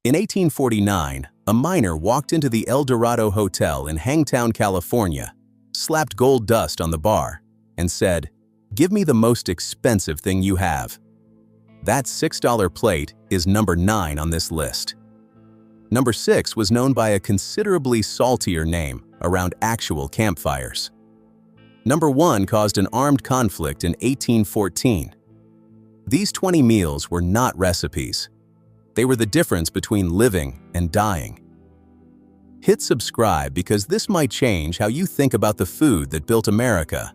In 1849, a miner walked into the El Dorado Hotel in Hangtown, California, slapped gold dust on the bar, and said, "Give me the most expensive thing you have." That $6 plate is number 9 on this list. Number 6 was known by a considerably saltier name around actual campfires. Number 1 caused an armed conflict in 1814. These 20 meals were not recipes. They were the difference between living and dying. Hit subscribe because this might change how you think about the food that built America.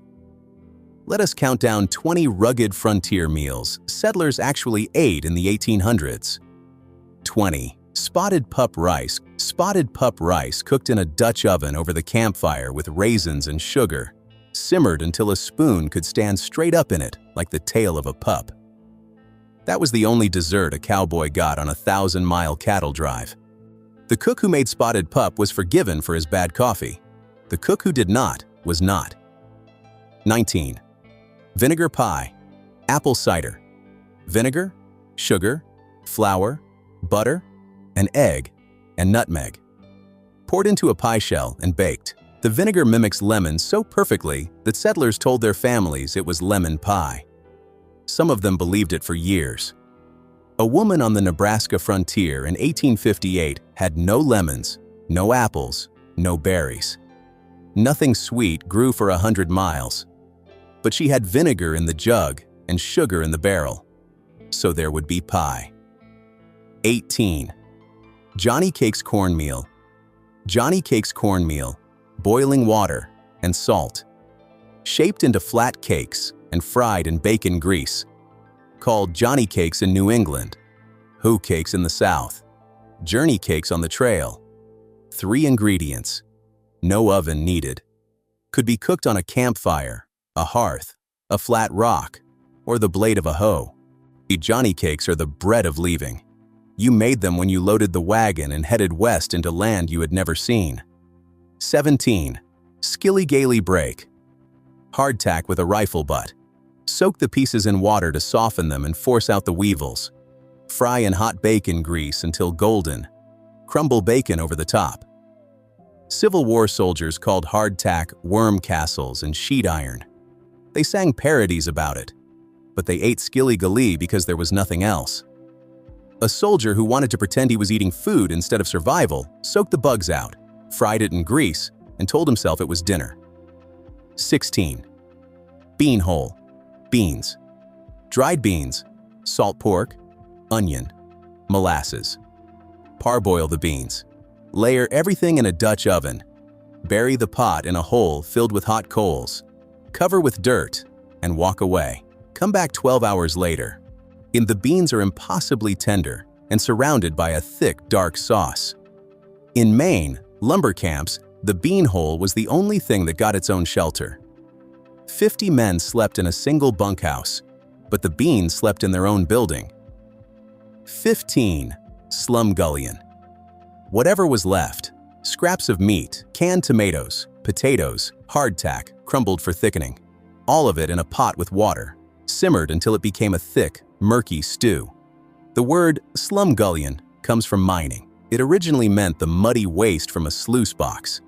Let us count down 20 rugged frontier meals settlers actually ate in the 1800s. 20. Spotted pup rice. Spotted pup rice cooked in a Dutch oven over the campfire with raisins and sugar, simmered until a spoon could stand straight up in it like the tail of a pup. That was the only dessert a cowboy got on a 1,000-mile cattle drive. The cook who made spotted pup was forgiven for his bad coffee. The cook who did not was not. 19. Vinegar pie. Apple cider. Vinegar, sugar, flour, butter, an egg, and nutmeg. Poured into a pie shell and baked, the vinegar mimics lemon so perfectly that settlers told their families it was lemon pie. Some of them believed it for years. A woman on the Nebraska frontier in 1858 had no lemons, no apples, no berries. Nothing sweet grew for 100 miles. But she had vinegar in the jug and sugar in the barrel, so there would be pie. 18. Johnny Cakes cornmeal. Johnny Cakes cornmeal, boiling water, and salt. Shaped into flat cakes and fried in bacon grease. Called Johnny Cakes in New England, Who Cakes in the South, Journey Cakes on the trail. 3 ingredients. No oven needed. Could be cooked on a campfire, a hearth, a flat rock, or the blade of a hoe. The Johnny Cakes are the bread of leaving. You made them when you loaded the wagon and headed west into land you had never seen. 17. Skilly-gally break. Hardtack with a rifle butt. Soak the pieces in water to soften them and force out the weevils. Fry in hot bacon grease until golden. Crumble bacon over the top. Civil War soldiers called hardtack worm castles and sheet iron. They sang parodies about it, but they ate skilly-gally because there was nothing else. A soldier who wanted to pretend he was eating food instead of survival soaked the bugs out, fried it in grease, and told himself it was dinner. 16. Bean hole. Beans. Dried beans, salt pork, onion, molasses. Parboil the beans. Layer everything in a Dutch oven. Bury the pot in a hole filled with hot coals. Cover with dirt and walk away. Come back 12 hours later. The beans are impossibly tender and surrounded by a thick, dark sauce. In Maine, lumber camps, the bean hole was the only thing that got its own shelter. 50 men slept in a single bunkhouse, but the beans slept in their own building. 15. Slumgullion. Whatever was left, scraps of meat, canned tomatoes, potatoes, hardtack, crumbled for thickening, all of it in a pot with water, simmered until it became a thick, murky stew. The word slumgullion comes from mining. It originally meant the muddy waste from a sluice box.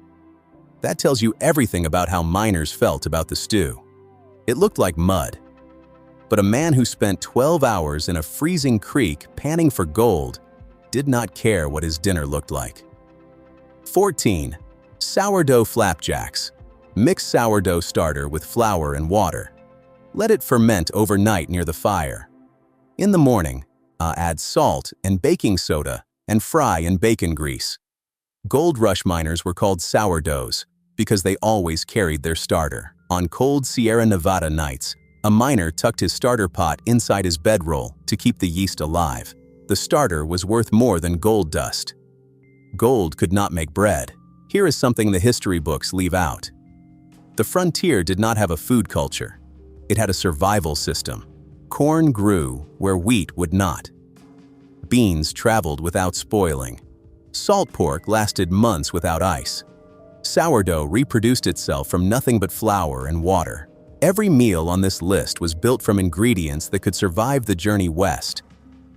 That tells you everything about how miners felt about the stew. It looked like mud. But a man who spent 12 hours in a freezing creek panning for gold did not care what his dinner looked like. 14. Sourdough flapjacks. Mix sourdough starter with flour and water. Let it ferment overnight near the fire. In the morning, add salt and baking soda and fry in bacon grease. Gold rush miners were called sourdoughs because they always carried their starter. On cold Sierra Nevada nights, a miner tucked his starter pot inside his bedroll to keep the yeast alive. The starter was worth more than gold dust. Gold could not make bread. Here is something the history books leave out. The frontier did not have a food culture. It had a survival system. Corn grew where wheat would not. Beans traveled without spoiling. Salt pork lasted months without ice. Sourdough reproduced itself from nothing but flour and water. Every meal on this list was built from ingredients that could survive the journey west,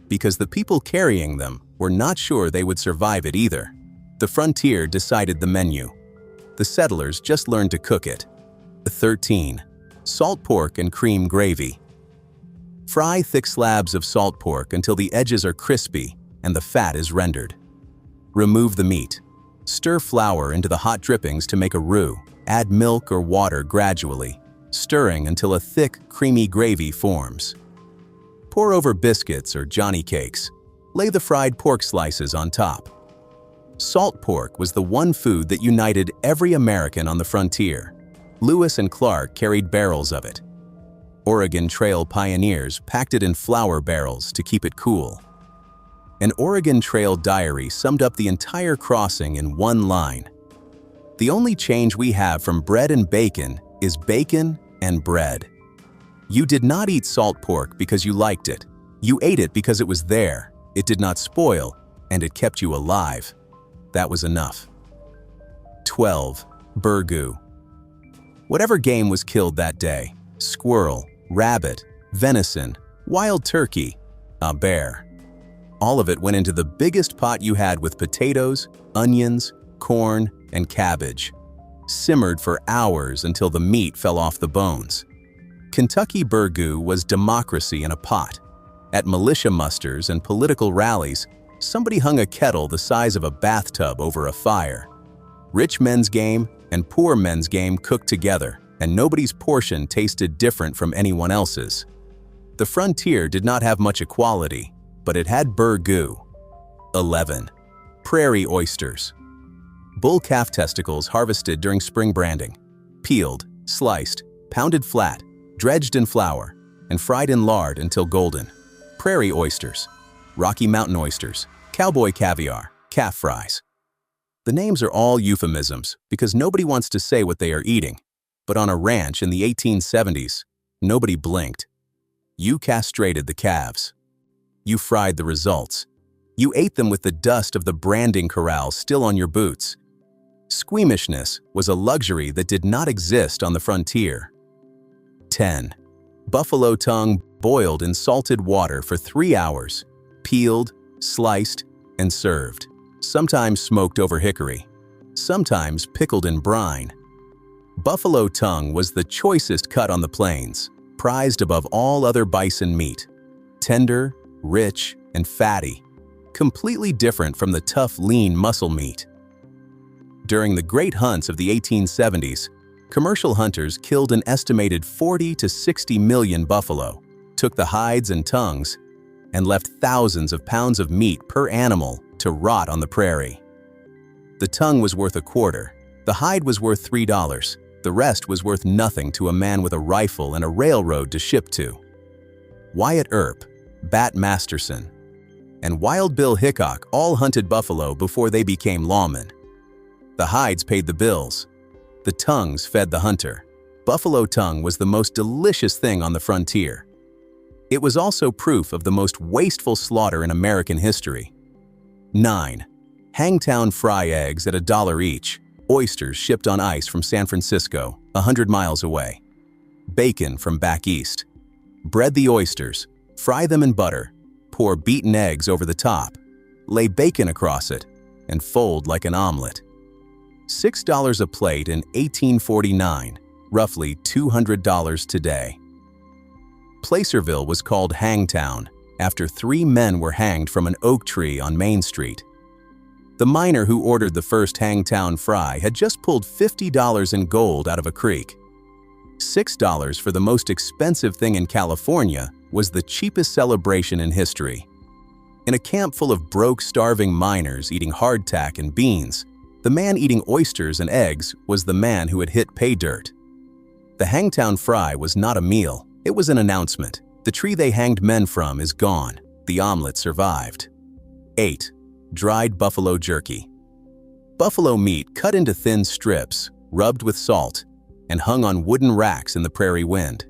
because the people carrying them were not sure they would survive it either. The frontier decided the menu. The settlers just learned to cook it. 13. Salt pork and cream gravy. Fry thick slabs of salt pork until the edges are crispy and the fat is rendered. Remove the meat. Stir flour into the hot drippings to make a roux. Add milk or water gradually, stirring until a thick, creamy gravy forms. Pour over biscuits or Johnny cakes. Lay the fried pork slices on top. Salt pork was the one food that united every American on the frontier. Lewis and Clark carried barrels of it. Oregon Trail pioneers packed it in flour barrels to keep it cool. An Oregon Trail diary summed up the entire crossing in one line. The only change we have from bread and bacon is bacon and bread. You did not eat salt pork because you liked it. You ate it because it was there, it did not spoil, and it kept you alive. That was enough. 12. Burgoo. Whatever game was killed that day, squirrel, rabbit, venison, wild turkey, a bear. All of it went into the biggest pot you had with potatoes, onions, corn, and cabbage. Simmered for hours until the meat fell off the bones. Kentucky burgoo was democracy in a pot. At militia musters and political rallies, somebody hung a kettle the size of a bathtub over a fire. Rich men's game and poor men's game cooked together, and nobody's portion tasted different from anyone else's. The frontier did not have much equality, but it had burgoo. 11. Prairie oysters. Bull calf testicles harvested during spring branding. Peeled, sliced, pounded flat, dredged in flour, and fried in lard until golden. Prairie oysters, Rocky Mountain oysters, cowboy caviar, calf fries. The names are all euphemisms because nobody wants to say what they are eating. But on a ranch in the 1870s, nobody blinked. You castrated the calves. You fried the results. You ate them with the dust of the branding corral still on your boots. Squeamishness was a luxury that did not exist on the frontier. 10. Buffalo tongue boiled in salted water for 3 hours, peeled, sliced, and served. Sometimes smoked over hickory, sometimes pickled in brine. Buffalo tongue was the choicest cut on the plains, prized above all other bison meat. Tender, rich, and fatty, completely different from the tough, lean muscle meat. During the great hunts of the 1870s, commercial hunters killed an estimated 40 to 60 million buffalo, took the hides and tongues, and left thousands of pounds of meat per animal to rot on the prairie. The tongue was worth a quarter, the hide was worth $3, the rest was worth nothing to a man with a rifle and a railroad to ship to. Wyatt Earp, Bat Masterson, and Wild Bill Hickok all hunted buffalo before they became lawmen. The hides paid the bills. The tongues fed the hunter. Buffalo tongue was the most delicious thing on the frontier. It was also proof of the most wasteful slaughter in American history. 9. Hangtown fry eggs at $1 each. Oysters shipped on ice from San Francisco, 100 miles away. Bacon from back east. Bread the oysters, fry them in butter, pour beaten eggs over the top, lay bacon across it, and fold like an omelet. $6 a plate in 1849, roughly $200 today. Placerville was called Hangtown after 3 men were hanged from an oak tree on Main Street. The miner who ordered the first Hangtown fry had just pulled $50 in gold out of a creek. $6 for the most expensive thing in California was the cheapest celebration in history. In a camp full of broke, starving miners eating hardtack and beans, the man eating oysters and eggs was the man who had hit pay dirt. The Hangtown fry was not a meal, it was an announcement. The tree they hanged men from is gone. The omelet survived. 8. Dried buffalo jerky. Buffalo meat cut into thin strips, rubbed with salt, and hung on wooden racks in the prairie wind.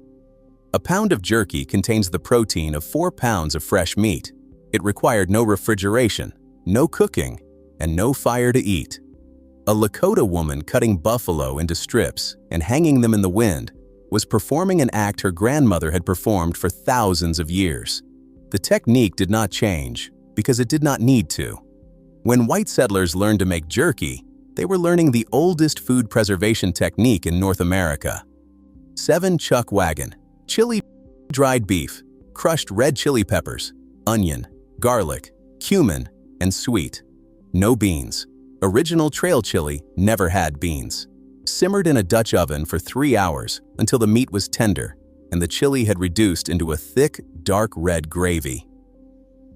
A pound of jerky contains the protein of 4 pounds of fresh meat. It required no refrigeration, no cooking, and no fire to eat. A Lakota woman cutting buffalo into strips and hanging them in the wind was performing an act her grandmother had performed for thousands of years. The technique did not change, because it did not need to. When white settlers learned to make jerky, they were learning the oldest food preservation technique in North America. 7 chuck wagon, chili, dried beef, crushed red chili peppers, onion, garlic, cumin, and sweet. No beans. Original trail chili never had beans. Simmered in a Dutch oven for 3 hours until the meat was tender and the chili had reduced into a thick, dark red gravy.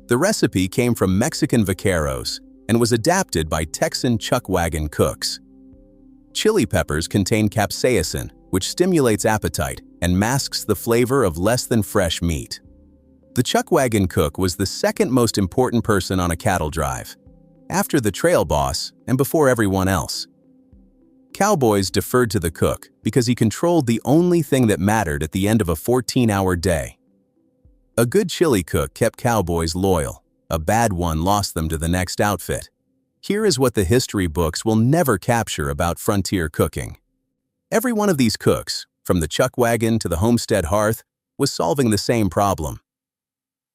The recipe came from Mexican vaqueros and was adapted by Texan chuck wagon cooks. Chili peppers contain capsaicin, which stimulates appetite and masks the flavor of less than fresh meat. The chuck wagon cook was the second most important person on a cattle drive, after the trail boss and before everyone else. Cowboys deferred to the cook because he controlled the only thing that mattered at the end of a 14-hour day. A good chili cook kept cowboys loyal. A bad one lost them to the next outfit. Here is what the history books will never capture about frontier cooking. Every one of these cooks, from the chuck wagon to the homestead hearth, was solving the same problem.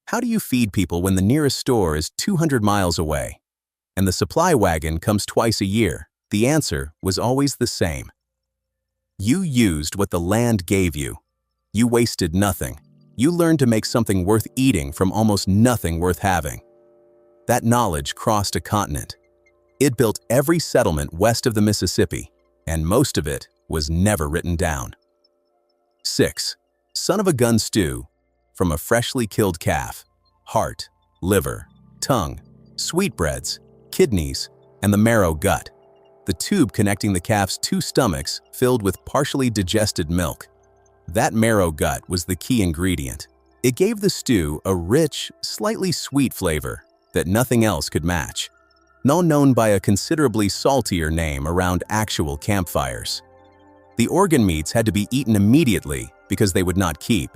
How do you feed people when the nearest store is 200 miles away and the supply wagon comes twice a year? The answer was always the same. You used what the land gave you. You wasted nothing. You learned to make something worth eating from almost nothing worth having. That knowledge crossed a continent. It built every settlement west of the Mississippi, and most of it was never written down. 6. Son of a gun stew from a freshly killed calf. Heart, liver, tongue, sweetbreads, kidneys, and the marrow gut. The tube connecting the calf's 2 stomachs filled with partially digested milk. That marrow gut was the key ingredient. It gave the stew a rich, slightly sweet flavor that nothing else could match, now known by a considerably saltier name around actual campfires. The organ meats had to be eaten immediately because they would not keep.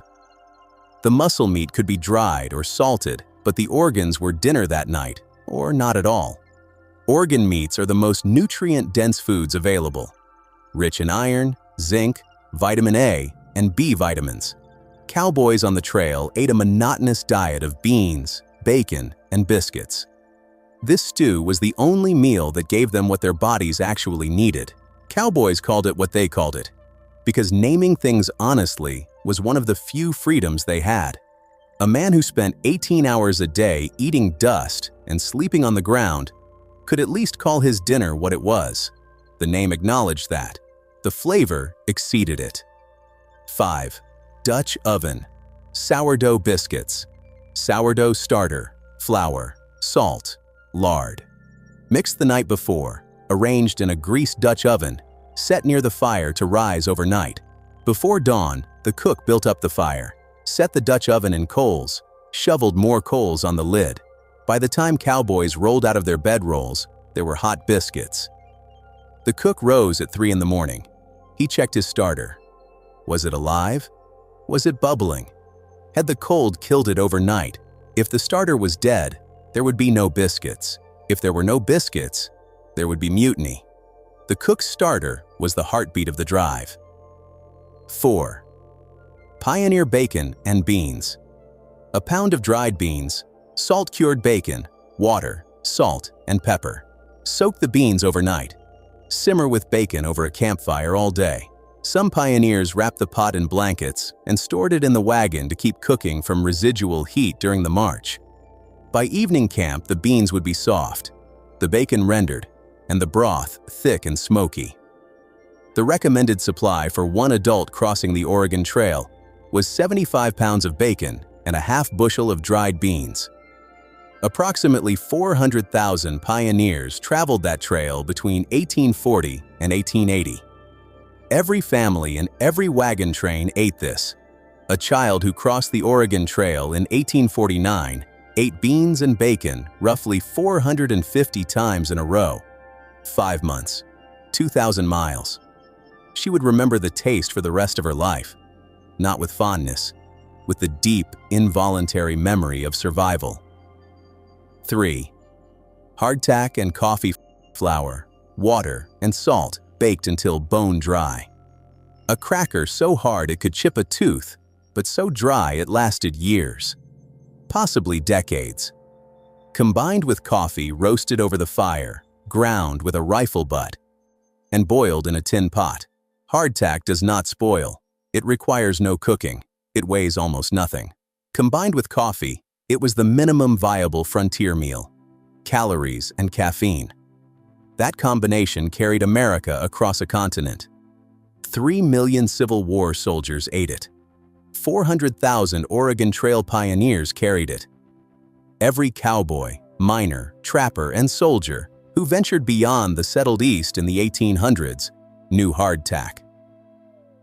The muscle meat could be dried or salted, but the organs were dinner that night, or not at all. Organ meats are the most nutrient-dense foods available, rich in iron, zinc, vitamin A, and B vitamins. Cowboys on the trail ate a monotonous diet of beans, bacon, and biscuits. This stew was the only meal that gave them what their bodies actually needed. Cowboys called it what they called it, because naming things honestly was one of the few freedoms they had. A man who spent 18 hours a day eating dust and sleeping on the ground could at least call his dinner what it was. The name acknowledged that. The flavor exceeded it. 5. Dutch oven. Sourdough biscuits. Sourdough starter, flour, salt, lard. Mixed the night before, arranged in a greased Dutch oven, set near the fire to rise overnight. Before dawn, the cook built up the fire, set the Dutch oven in coals, shoveled more coals on the lid. By the time cowboys rolled out of their bedrolls, there were hot biscuits. The cook rose at 3 in the morning. He checked his starter. Was it alive? Was it bubbling? Had the cold killed it overnight? If the starter was dead, there would be no biscuits. If there were no biscuits, there would be mutiny. The cook's starter was the heartbeat of the drive. 4. Pioneer bacon and beans. A pound of dried beans, salt-cured bacon, water, salt, and pepper. Soak the beans overnight. Simmer with bacon over a campfire all day. Some pioneers wrapped the pot in blankets and stored it in the wagon to keep cooking from residual heat during the march. By evening camp, the beans would be soft, the bacon rendered, and the broth thick and smoky. The recommended supply for one adult crossing the Oregon Trail was 75 pounds of bacon and a half bushel of dried beans. Approximately 400,000 pioneers traveled that trail between 1840 and 1880. Every family and every wagon train ate this. A child who crossed the Oregon Trail in 1849 ate beans and bacon roughly 450 times in a row. 5 months, 2,000 miles. She would remember the taste for the rest of her life, not with fondness, with the deep, involuntary memory of survival. 3. Hardtack and coffee flour, water, and salt baked until bone dry. A cracker so hard it could chip a tooth, but so dry it lasted years, possibly decades. combined with coffee roasted over the fire, ground with a rifle butt, and boiled in a tin pot. Hardtack does not spoil. It requires no cooking. It weighs almost nothing. Combined with coffee, it was the minimum viable frontier meal. Calories and caffeine. That combination carried America across a continent. 3 million Civil War soldiers ate it. 400,000 Oregon Trail pioneers carried it. Every cowboy, miner, trapper, and soldier who ventured beyond the settled East in the 1800s knew hardtack.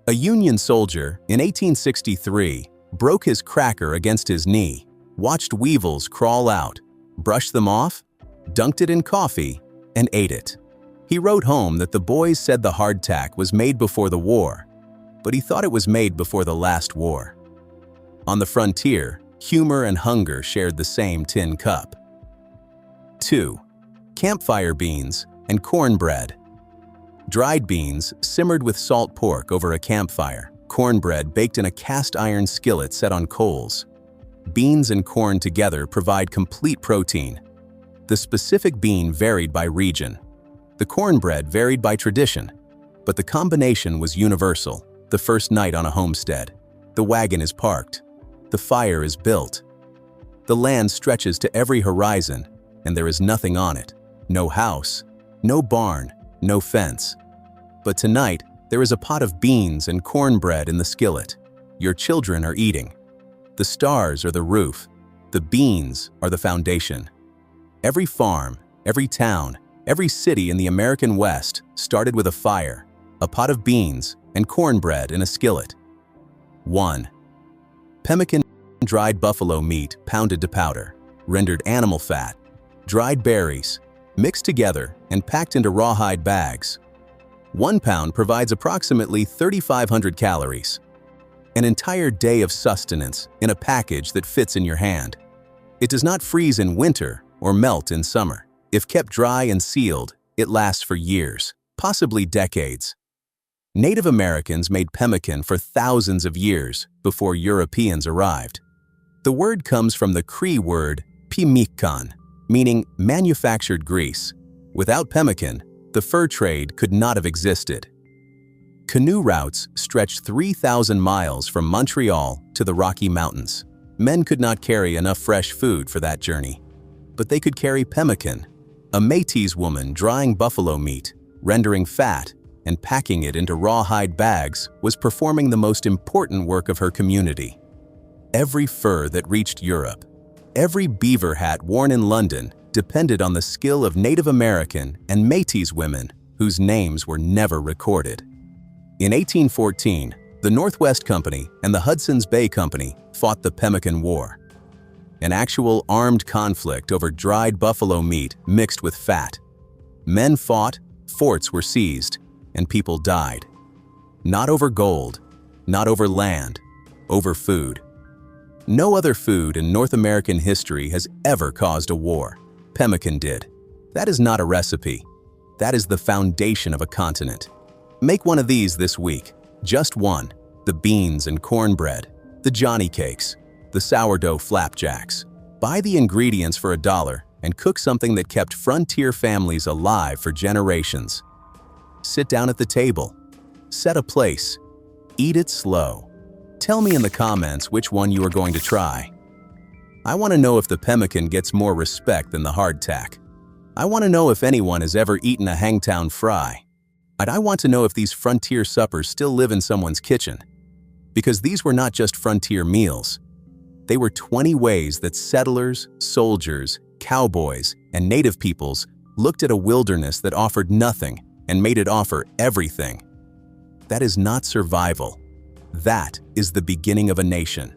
A Union soldier in 1863 broke his cracker against his knee, watched weevils crawl out, brushed them off, dunked it in coffee, and ate it. He wrote home that the boys said the hardtack was made before the war, but he thought it was made before the last war. On the frontier, humor and hunger shared the same tin cup. 2. Campfire beans and cornbread. Dried beans simmered with salt pork over a campfire, cornbread baked in a cast-iron skillet set on coals. Beans and corn together provide complete protein. The specific bean varied by region. The cornbread varied by tradition, but the combination was universal. The first night on a homestead, the wagon is parked, the fire is built. The land stretches to every horizon, and there is nothing on it. No house, no barn, no fence. But tonight, there is a pot of beans and cornbread in the skillet. Your children are eating. The stars are the roof. The beans are the foundation. Every farm, every town, every city in the American West started with a fire, a pot of beans, and cornbread in a skillet. 1. Pemmican, dried buffalo meat pounded to powder, rendered animal fat, dried berries, mixed together and packed into rawhide bags. 1 pound provides approximately 3,500 calories. An entire day of sustenance in a package that fits in your hand. It does not freeze in winter or melt in summer. If kept dry and sealed, it lasts for years, possibly decades. Native Americans made pemmican for thousands of years before Europeans arrived. The word comes from the Cree word pimikkan, meaning manufactured grease. Without pemmican, the fur trade could not have existed. Canoe routes stretched 3,000 miles from Montreal to the Rocky Mountains. Men could not carry enough fresh food for that journey, but they could carry pemmican, a Métis woman drying buffalo meat, rendering fat, and packing it into rawhide bags was performing the most important work of her community. Every fur that reached Europe, every beaver hat worn in London depended on the skill of Native American and Métis women whose names were never recorded. In 1814, the Northwest Company and the Hudson's Bay Company fought the Pemmican War, an actual armed conflict over dried buffalo meat mixed with fat. Men fought, forts were seized, and people died. Not over gold, not over land, over food. No other food in North American history has ever caused a war. Pemmican did. That is not a recipe. That is the foundation of a continent. Make one of these this week. Just one. The beans and cornbread, the Johnny cakes, the sourdough flapjacks. Buy the ingredients for $1 and cook something that kept frontier families alive for generations. Sit down at the table. Set a place. Eat it slow. Tell me in the comments which one you are going to try. I want to know if the pemmican gets more respect than the hardtack. I want to know if anyone has ever eaten a Hangtown fry. And I want to know if these frontier suppers still live in someone's kitchen. Because these were not just frontier meals. They were 20 ways that settlers, soldiers, cowboys, and native peoples looked at a wilderness that offered nothing and made it offer everything. That is not survival. That is the beginning of a nation.